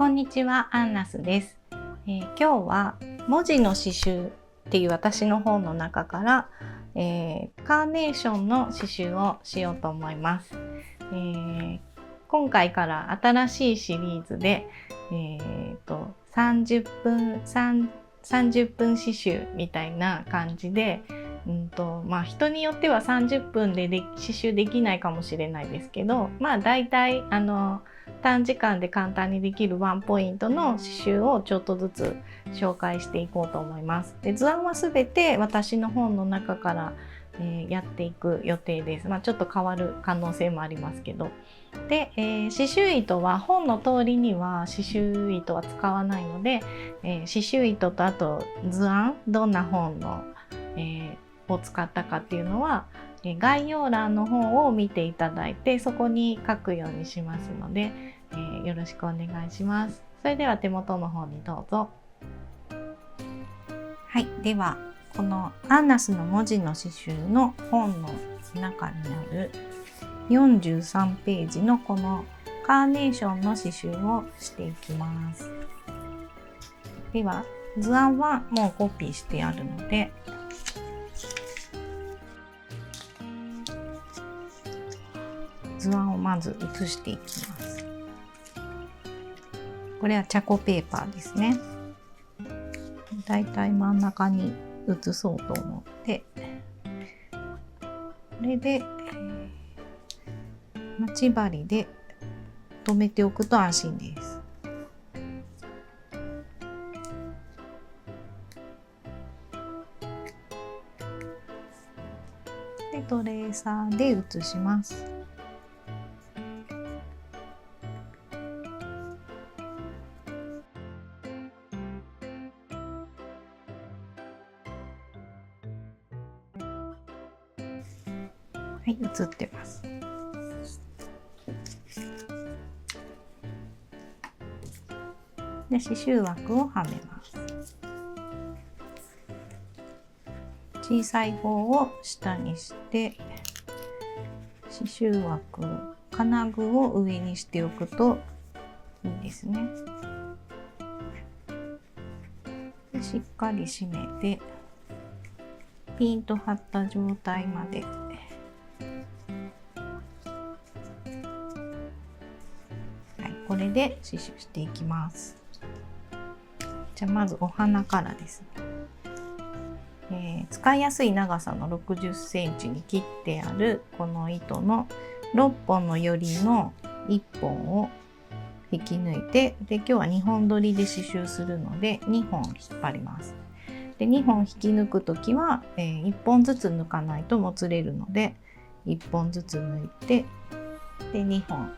こんにちは、アンナスです。今日は文字の刺繍っていう私の本の中から、カーネーションの刺繍をしようと思います。今回から新しいシリーズで、30分刺繍みたいな感じで、人によっては30分で刺繍できないかもしれないですけど、だいたい短時間で簡単にできるワンポイントの刺繍をちょっとずつ紹介していこうと思います。で、図案はすべて私の本の中から、やっていく予定です。ちょっと変わる可能性もありますけど。で、刺繍糸は本の通りには刺繍糸は使わないので、刺繍糸とあと図案、どんな本の、を使ったかっていうのは概要欄の方を見ていただいて、そこに書くようにしますので、よろしくお願いします。それでは手元の方にどうぞ。はい、ではこのアンナスの文字の刺繍の本の中にある43ページのこのカーネーションの刺繍をしていきます。では図案はもうコピーしてあるので、図案をまず写していきます。これはチャコペーパーですね。だいたい真ん中に写そうと思って、これで待ち針で留めておくと安心です。で、トレーサーで写します。はい、写ってます。で、刺繍枠をはめます。小さい方を下にして、刺繍枠、金具を上にしておくといいですね。で、しっかり締めて、ピンと張った状態までこれで刺繍していきます。じゃあまずお花からですね。使いやすい長さの60センチに切ってあるこの糸の6本のよりの1本を引き抜いて、で今日は2本取りで刺繍するので2本引っ張ります。で2本引き抜くときは、1本ずつ抜かないともつれるので1本ずつ抜いて、で2本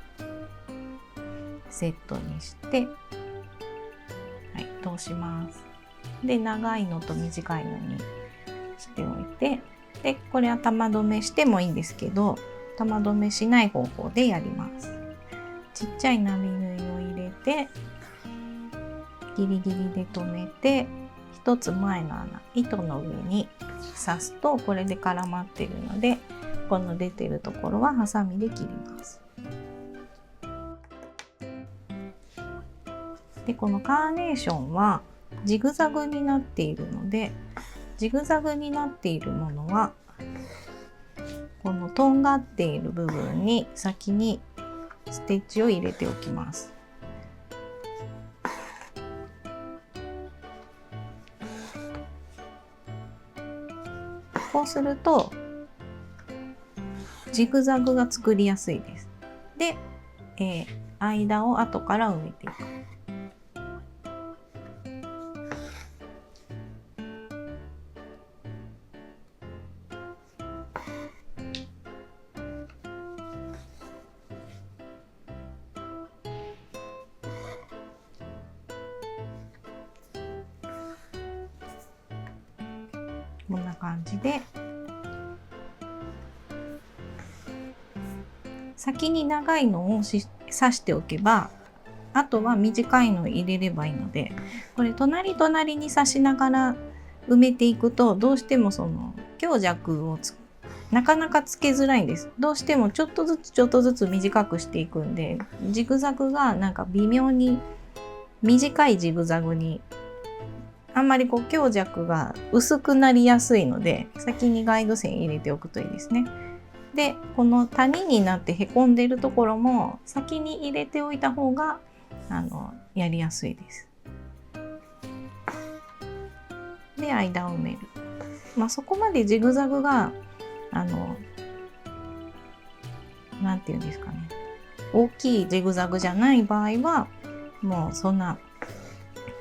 セットにして、通します。で長いのと短いのにしておいて、でこれは玉留めしてもいいんですけど、玉留めしない方法でやります。ちっちゃい波縫いを入れてギリギリで留めて、一つ前の穴、糸の上に刺すとこれで絡まっているので、この出てるところはハサミで切ります。でこのカーネーションはジグザグになっているので、ジグザグになっているものはこのとんがっている部分に先にステッチを入れておきます。こうするとジグザグが作りやすいです。で、間を後から埋めていく。こんな感じで先に長いのを刺しておけば、あとは短いのを入れればいいので、これ隣に刺しながら埋めていくと、どうしてもその強弱をなかなかつけづらいんです。どうしてもちょっとずつ短くしていくんで、ジグザグがなんか微妙に短いジグザグにあんまり強弱が薄くなりやすいので、先にガイド線入れておくといいですね。でこの谷になってへこんでるところも先に入れておいた方がやりやすいです。で間を埋める。そこまでジグザグがなんていうんですかね、大きいジグザグじゃない場合はもうそんな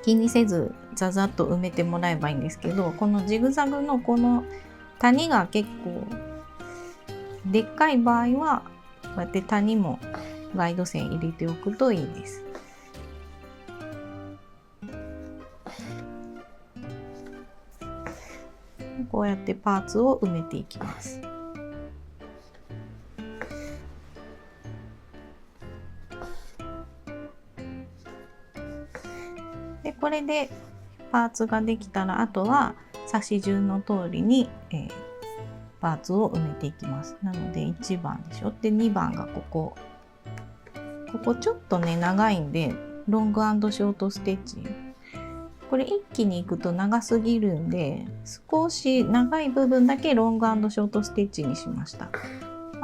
気にせずザザッと埋めてもらえばいいんですけど、このジグザグのこの谷が結構でっかい場合はこうやって谷もガイド線入れておくといいです。こうやってパーツを埋めていきます。でこれでパーツができたら、あとは刺し順の通りに、パーツを埋めていきます。なので1番でしょ。で2番がここちょっとね長いんでロング&ショートステッチ。これ一気にいくと長すぎるんで、少し長い部分だけロング&ショートステッチにしました。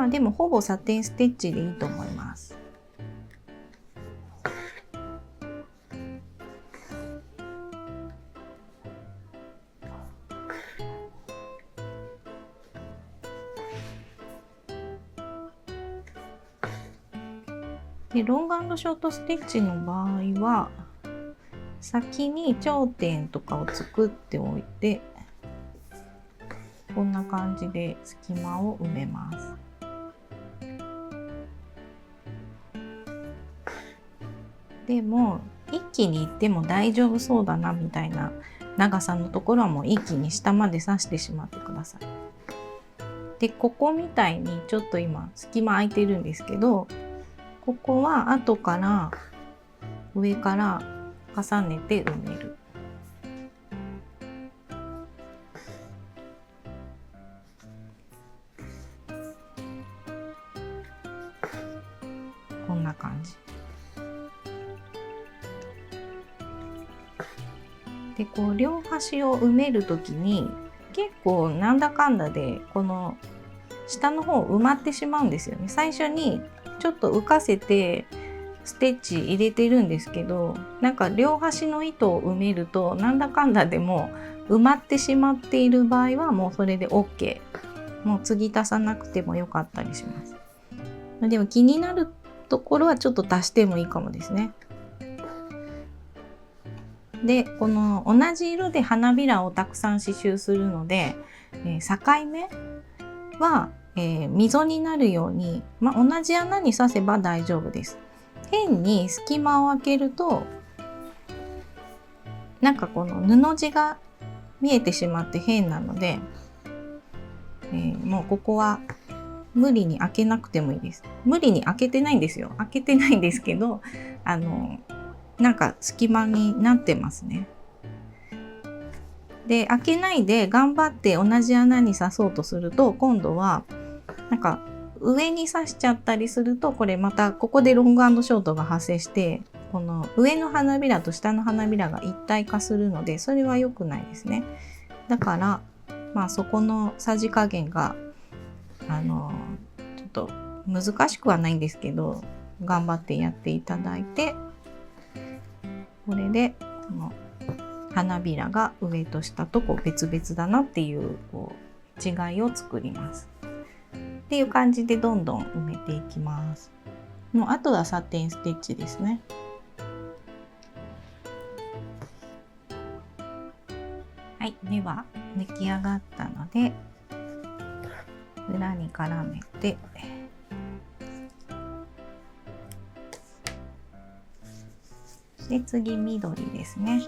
でもほぼサテンステッチでいいと思います。でロング&ショートステッチの場合は先に頂点とかを作っておいて、こんな感じで隙間を埋めます。でも一気にいっても大丈夫そうだなみたいな長さのところはもう一気に下まで刺してしまってください。でここみたいにちょっと今隙間空いてるんですけど、ここは後から上から重ねて埋める。こんな感じで、両端を埋めるときに結構なんだかんだでこの下の方埋まってしまうんですよね。最初にちょっと浮かせてステッチ入れてるんですけど、なんか両端の糸を埋めるとなんだかんだでも埋まってしまっている場合はもうそれで OK。 もう次足さなくてもよかったりします。でも気になるところはちょっと足してもいいかもですね。でこの同じ色で花びらをたくさん刺繍するので、境目は、溝になるように、同じ穴に刺せば大丈夫です。変に隙間を空けるとなんかこの布地が見えてしまって変なので、もうここは無理に開けなくてもいいです。無理に開けてないんですよ。開けてないんですけど、なんか隙間になってますね。で開けないで頑張って同じ穴に刺そうとすると、今度はなんか上に刺しちゃったりすると、これまたここでロング&ショートが発生して、この上の花びらと下の花びらが一体化するので、それは良くないですね。だからそこのさじ加減がちょっと難しくはないんですけど、頑張ってやっていただいて、これでこの花びらが上と下と別々だなっていう違いを作ります。っていう感じでどんどん埋めていきます。もうあとはサテンステッチですね。はい、では出来上がったので裏に絡めて、で次緑ですね。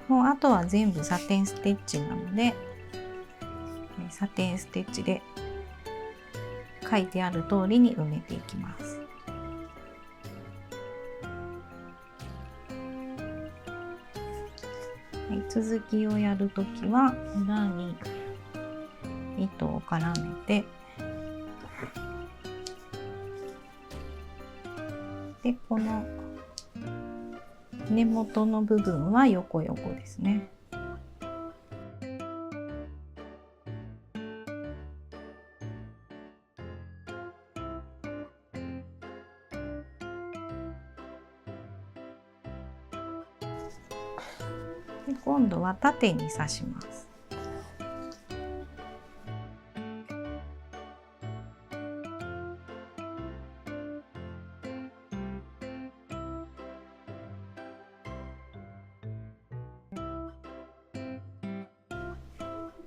もうあとは全部サテンステッチなので、サテンステッチで書いてある通りに埋めていきます。はい、続きをやるときは裏に糸を絡めて、でこの根元の部分は横横ですね。で今度は縦に刺します。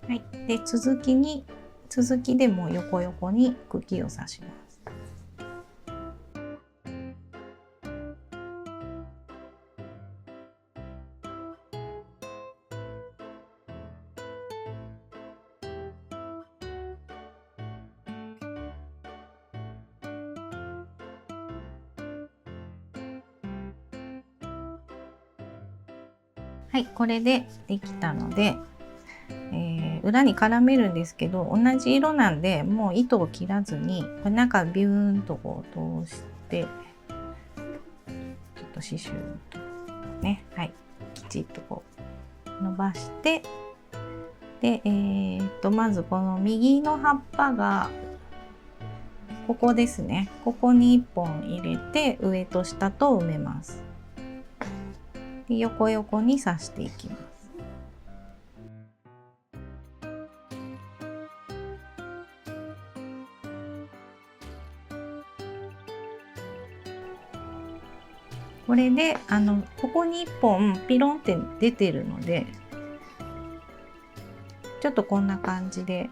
はい、で続きでも横横に茎を刺します。はい、これでできたので、裏に絡めるんですけど、同じ色なんでもう糸を切らずに中ビューンとこう通して、ちょっと刺繍とね、はい、きちっとこう伸ばして、で、まずこの右の葉っぱがここですね。ここに1本入れて上と下と埋めます。で横横に刺していきます。これでここに1本ピロンって出てるので、ちょっとこんな感じで、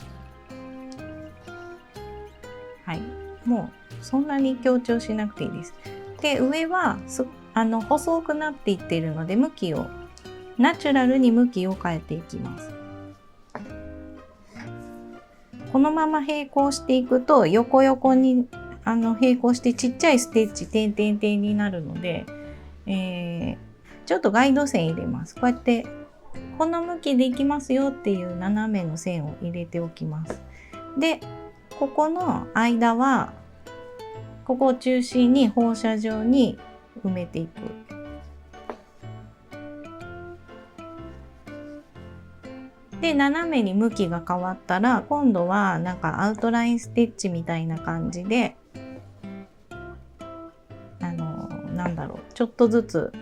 はい、もうそんなに強調しなくていいです。で上は細くなっていっているので、ナチュラルに向きを変えていきます。このまま並行していくと横横に並行してちっちゃいステッチ点々点になるので、ちょっとガイド線入れます。こうやってこの向きでいきますよっていう斜めの線を入れておきます。でここの間はここを中心に放射状に埋めていく。で斜めに向きが変わったら今度はなんかアウトラインステッチみたいな感じでなんだろう、ちょっとずつ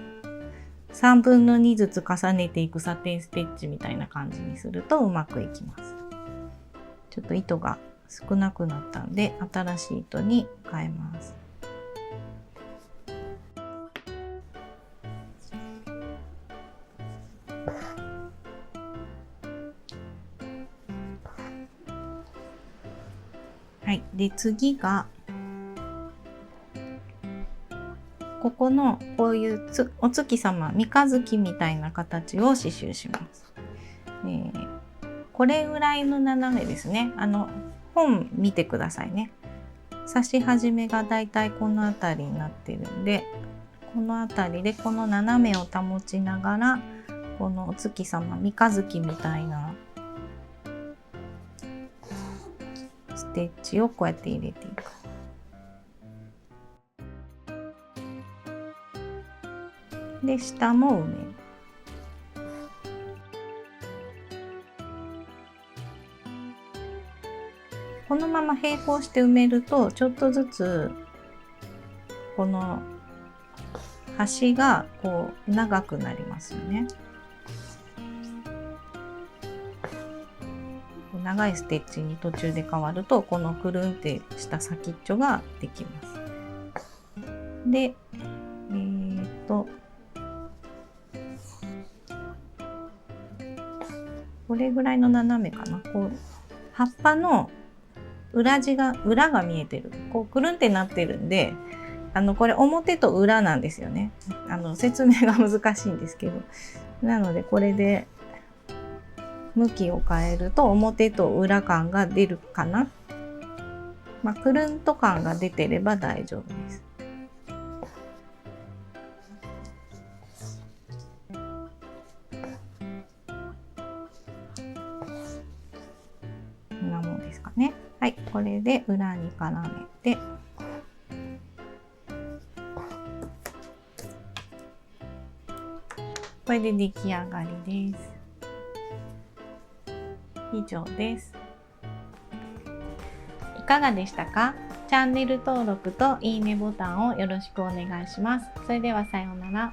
3分の2ずつ重ねていくサテンステッチみたいな感じにするとうまくいきます。ちょっと糸が少なくなったんで新しい糸に変えます。はい、で次がここのこういうお月様三日月みたいな形を刺繍します。これぐらいの斜めですね。本見てくださいね。刺し始めがだいたいこの辺りになってるんで、この辺りでこの斜めを保ちながらこのお月様三日月みたいなステッチをこうやって入れていく。で下も埋める。このまま並行して埋めるとちょっとずつこの端がこう長くなりますよね。長いステッチに途中で変わるとこのくるんってした先っちょができます。でこれぐらいの斜めかな。こう葉っぱの裏が見えてる、こうくるんってなってるんで、これ表と裏なんですよね。説明が難しいんですけど、なのでこれで向きを変えると表と裏感が出るかな。くるんと感が出てれば大丈夫です。こんなもんですかね。はい、これで裏に絡めて、これで出来上がりです。以上です。いかがでしたか？チャンネル登録といいねボタンをよろしくお願いします。それではさようなら。